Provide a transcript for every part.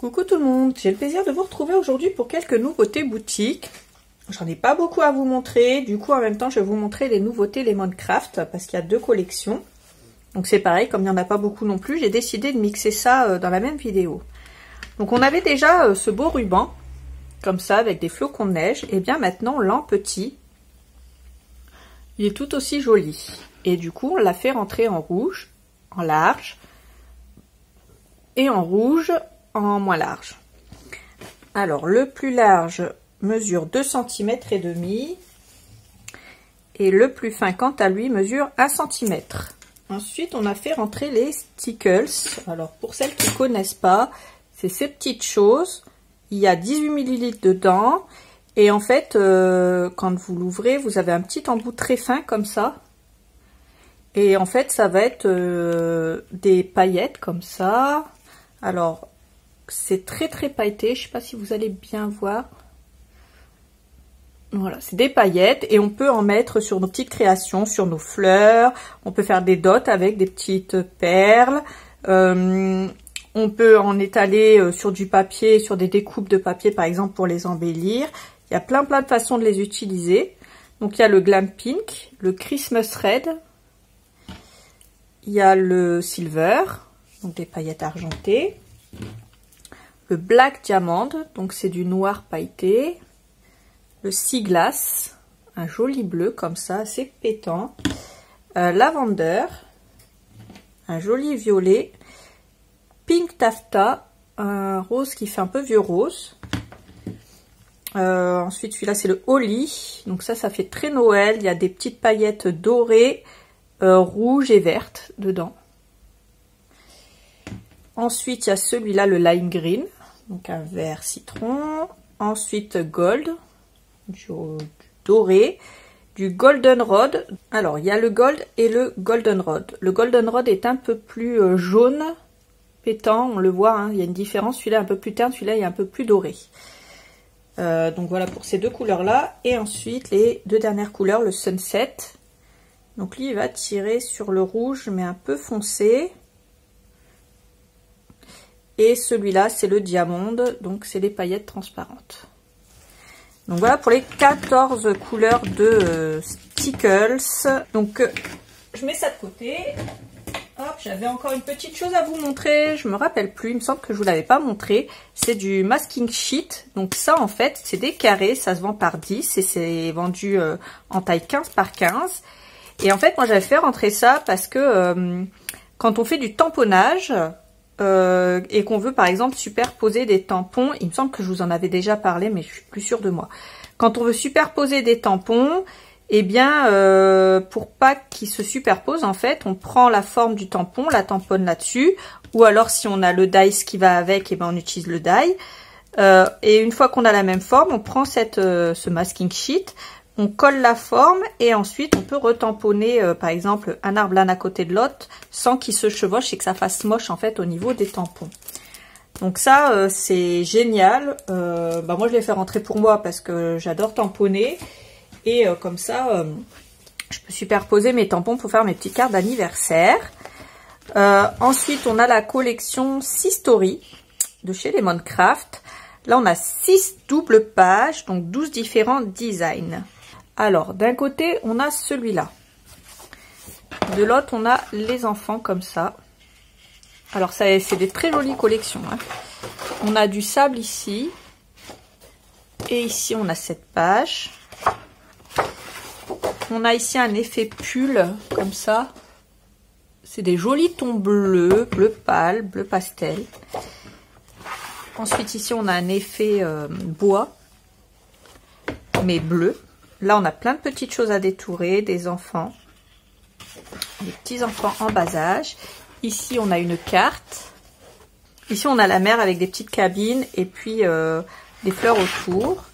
Coucou tout le monde, j'ai le plaisir de vous retrouver aujourd'hui pour quelques nouveautés boutique. J'en ai pas beaucoup à vous montrer, du coup en même temps je vais vous montrer les nouveautés Lemoncraft parce qu'il y a deux collections. Donc c'est pareil, comme il n'y en a pas beaucoup non plus, j'ai décidé de mixer ça dans la même vidéo. Donc on avait déjà ce beau ruban, comme ça avec des flocons de neige, et bien maintenant l'en petit, il est tout aussi joli. Et du coup on l'a fait rentrer en rouge, en large, et en rouge en moins large. Alors le plus large mesure 2 cm et demi et le plus fin quant à lui mesure 1 cm. Ensuite on a fait rentrer les stickles. Alors pour celles qui ne connaissent pas, c'est ces petites choses. Il y a 18 ml dedans et en fait quand vous l'ouvrez vous avez un petit embout très fin comme ça. Et en fait ça va être des paillettes comme ça. Alors c'est très pailleté, je sais pas si vous allez bien voir. Voilà, c'est des paillettes et on peut en mettre sur nos petites créations, sur nos fleurs. On peut faire des dots avec des petites perles. On peut en étaler sur du papier, sur des découpes de papier par exemple pour les embellir. Il y a plein de façons de les utiliser. Donc il y a le Glam Pink, le Christmas Red. Il y a le Silver, donc des paillettes argentées. Le Black Diamond, donc c'est du noir pailleté. Le Sea Glass, un joli bleu comme ça, assez pétant. Lavender, un joli violet. Pink Taffeta, un rose qui fait un peu vieux rose. Ensuite celui-là c'est le Holly, donc ça fait très Noël. Il y a des petites paillettes dorées, rouges et vertes dedans. Ensuite il y a celui-là le Lime Green, donc un vert citron. Ensuite gold, du doré, du goldenrod. Alors il y a le gold et le goldenrod. Le goldenrod est un peu plus jaune pétant, on le voit, hein, il y a une différence. Celui-là un peu plus terne, celui-là est un peu plus doré. Donc voilà pour ces deux couleurs là. Et ensuite les deux dernières couleurs, le sunset. Donc lui il va tirer sur le rouge mais un peu foncé. Et celui-là c'est le diamond, donc c'est les paillettes transparentes. Donc voilà pour les 14 couleurs de stickles. Donc je mets ça de côté. Hop, j'avais encore une petite chose à vous montrer, je me rappelle plus, il me semble que je vous l'avais pas montré. C'est du masking sheet. Donc ça en fait c'est des carrés, ça se vend par 10 et c'est vendu en taille 15 par 15. Et en fait moi j'avais fait rentrer ça parce que quand on fait du tamponnage et qu'on veut par exemple superposer des tampons, il me semble que je vous en avais déjà parlé mais je suis plus sûre de moi. Quand on veut superposer des tampons, eh bien pour pas qu'ils se superposent en fait, on prend la forme du tampon, la tamponne là-dessus, ou alors si on a le dies qui va avec, eh ben on utilise le die. Et une fois qu'on a la même forme, on prend ce masking sheet, on colle la forme et ensuite on peut retamponner par exemple un arbre l'un à côté de l'autre sans qu'il se chevauche et que ça fasse moche en fait au niveau des tampons. Donc ça c'est génial. Moi je l'ai fait rentrer pour moi parce que j'adore tamponner et comme ça je peux superposer mes tampons pour faire mes petites cartes d'anniversaire. Ensuite on a la collection 6 Story de chez Lemoncraft. Là on a 6 doubles pages, donc 12 différents designs. Alors, d'un côté, on a celui-là. De l'autre, on a les enfants comme ça. Alors, ça, c'est des très jolies collections, hein. On a du sable ici. Et ici, on a cette page. On a ici un effet pull, comme ça. C'est des jolis tons bleus, bleu pâle, bleu pastel. Ensuite, ici, on a un effet bois, mais bleu. Là, on a plein de petites choses à détourer, des enfants, des petits enfants en bas âge. Ici, on a une carte. Ici, on a la mer avec des petites cabines et puis des fleurs autour.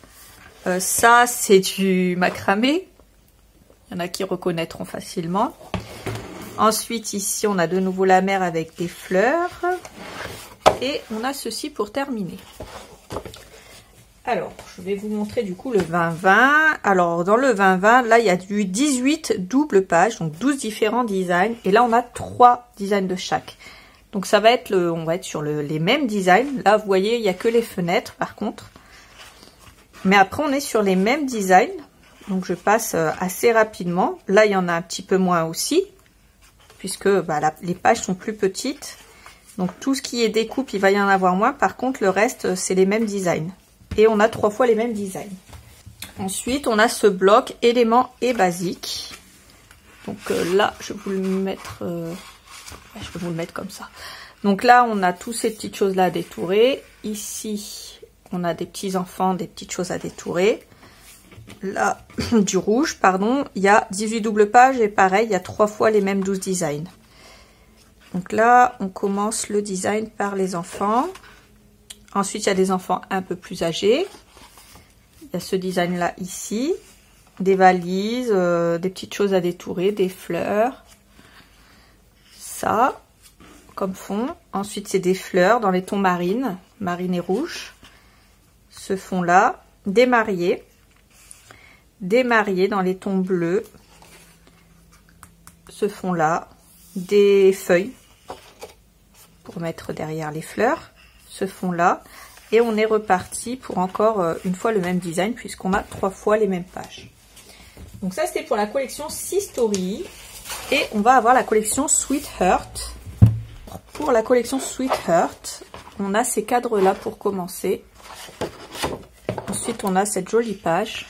Ça, c'est du macramé. Il y en a qui reconnaîtront facilement. Ensuite, ici, on a de nouveau la mer avec des fleurs. Et on a ceci pour terminer. Alors, je vais vous montrer du coup le 20-20. Alors, dans le 20-20, là, il y a du 18 doubles pages, donc 12 différents designs. Et là, on a 3 designs de chaque. Donc ça va être on va être sur les mêmes designs. Là, vous voyez, il n'y a que les fenêtres par contre. Mais après, on est sur les mêmes designs. Donc je passe assez rapidement. Là, il y en a un petit peu moins aussi, puisque les pages sont plus petites. Donc tout ce qui est découpe, il va y en avoir moins. Par contre, le reste, c'est les mêmes designs. Et on a 3 fois les mêmes designs. Ensuite, on a ce bloc éléments et basiques. Donc là, je vais vous le mettre... je vais vous le mettre comme ça. Donc là, on a toutes ces petites choses là à détourer. Ici, on a des petits enfants, des petites choses à détourer. Là, du rouge, pardon. Il y a 18 doubles pages et pareil, il y a 3 fois les mêmes 12 designs. Donc là, on commence le design par les enfants. Ensuite, il y a des enfants un peu plus âgés. Il y a ce design-là ici. Des valises, des petites choses à détourer, des fleurs. Ça, comme fond. Ensuite, c'est des fleurs dans les tons marine et rouge. Ce fond-là. Des mariés dans les tons bleus. Ce fond-là. Des feuilles pour mettre derrière les fleurs, ce fond là, et on est reparti pour encore une fois le même design puisqu'on a 3 fois les mêmes pages. Donc ça c'était pour la collection Sea Story, et on va avoir la collection Sweetheart. Pour la collection Sweetheart, on a ces cadres là pour commencer. Ensuite on a cette jolie page.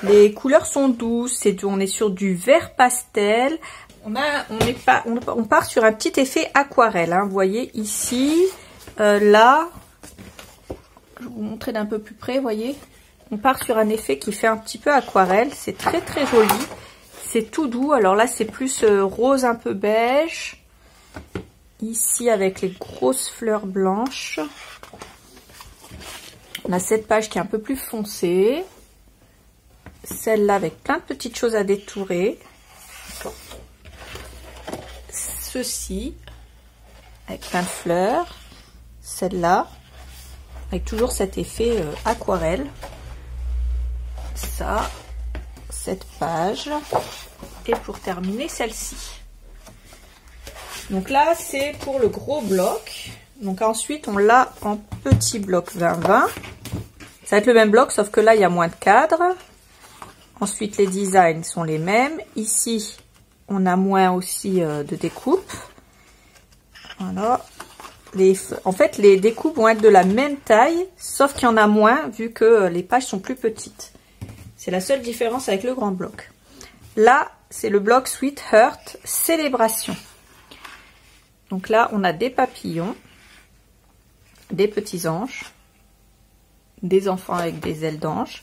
Les couleurs sont douces, on est sur du vert pastel. On part sur un petit effet aquarelle. Hein. Vous voyez ici, là, je vais vous montrer d'un peu plus près, vous voyez. On part sur un effet qui fait un petit peu aquarelle. C'est très très joli. C'est tout doux. Alors là, c'est plus rose un peu beige. Ici, avec les grosses fleurs blanches. On a cette page qui est un peu plus foncée. Celle-là avec plein de petites choses à détourer. Ceci avec plein de fleurs. Celle-là avec toujours cet effet aquarelle. Ça, cette page. Et pour terminer, celle-ci. Donc là, c'est pour le gros bloc. Donc ensuite, on l'a en petit bloc 20-20. Ça va être le même bloc, sauf que là, il y a moins de cadres. Ensuite, les designs sont les mêmes. Ici, on a moins aussi de découpe. Voilà. En fait, les découpes vont être de la même taille, sauf qu'il y en a moins, vu que les pages sont plus petites. C'est la seule différence avec le grand bloc. Là, c'est le bloc Sweetheart Célébration. Donc là, on a des papillons, des petits anges, des enfants avec des ailes d'ange.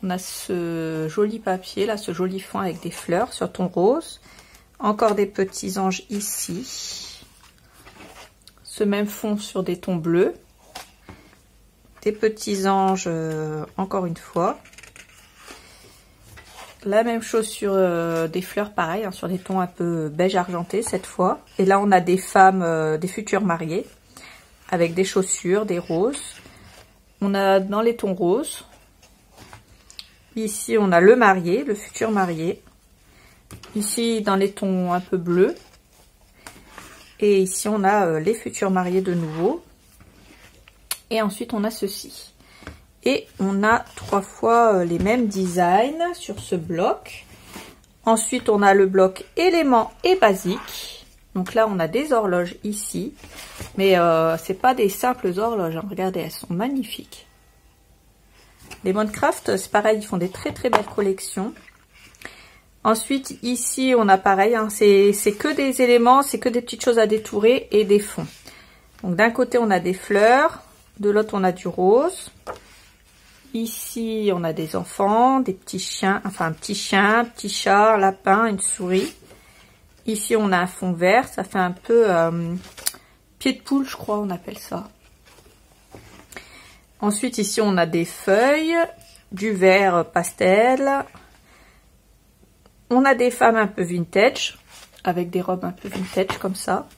On a ce joli papier, là, ce joli fond avec des fleurs sur ton rose. Encore des petits anges ici. Ce même fond sur des tons bleus. Des petits anges, encore une fois. La même chose sur des fleurs, pareil, hein, sur des tons un peu beige argenté cette fois. Et là, on a des femmes, des futures mariées, avec des chaussures, des roses. On a dans les tons roses. Ici, on a le marié, le futur marié. Ici, dans les tons un peu bleus. Et ici, on a les futurs mariés de nouveau. Et ensuite, on a ceci. Et on a 3 fois les mêmes designs sur ce bloc. Ensuite, on a le bloc éléments et basiques. Donc là, on a des horloges ici. Mais c'est pas des simples horloges. Hein. Regardez, elles sont magnifiques. Les Minecraft, c'est pareil, ils font des très très belles collections. Ensuite, ici, on a pareil, hein, c'est que des éléments, c'est que des petites choses à détourer et des fonds. Donc d'un côté, on a des fleurs, de l'autre, on a du rose. Ici, on a des enfants, des petits chiens, enfin un petit chien, un petit chat, un lapin, une souris. Ici, on a un fond vert, ça fait un peu pied de poule, je crois, on appelle ça. Ensuite, ici, on a des feuilles, du vert pastel. On a des femmes un peu vintage, avec des robes un peu vintage comme ça.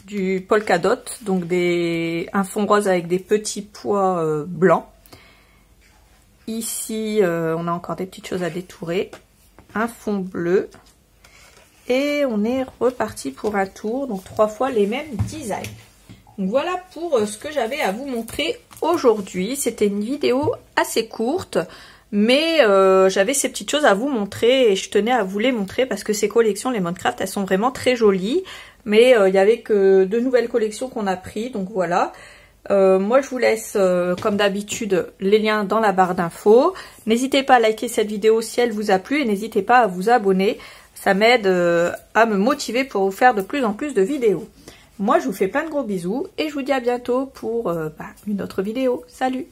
Du polka dot, donc un fond rose avec des petits pois blancs. Ici, on a encore des petites choses à détourer. Un fond bleu. et on est reparti pour un tour, donc 3 fois les mêmes designs. Donc voilà pour ce que j'avais à vous montrer aujourd'hui. C'était une vidéo assez courte, mais j'avais ces petites choses à vous montrer et je tenais à vous les montrer parce que ces collections, les Minecraft, elles sont vraiment très jolies. Mais il n'y avait que 2 nouvelles collections qu'on a pris, donc voilà. Moi je vous laisse comme d'habitude les liens dans la barre d'infos. N'hésitez pas à liker cette vidéo si elle vous a plu et n'hésitez pas à vous abonner. Ça m'aide à me motiver pour vous faire de plus en plus de vidéos. Moi je vous fais plein de gros bisous et je vous dis à bientôt pour une autre vidéo. Salut!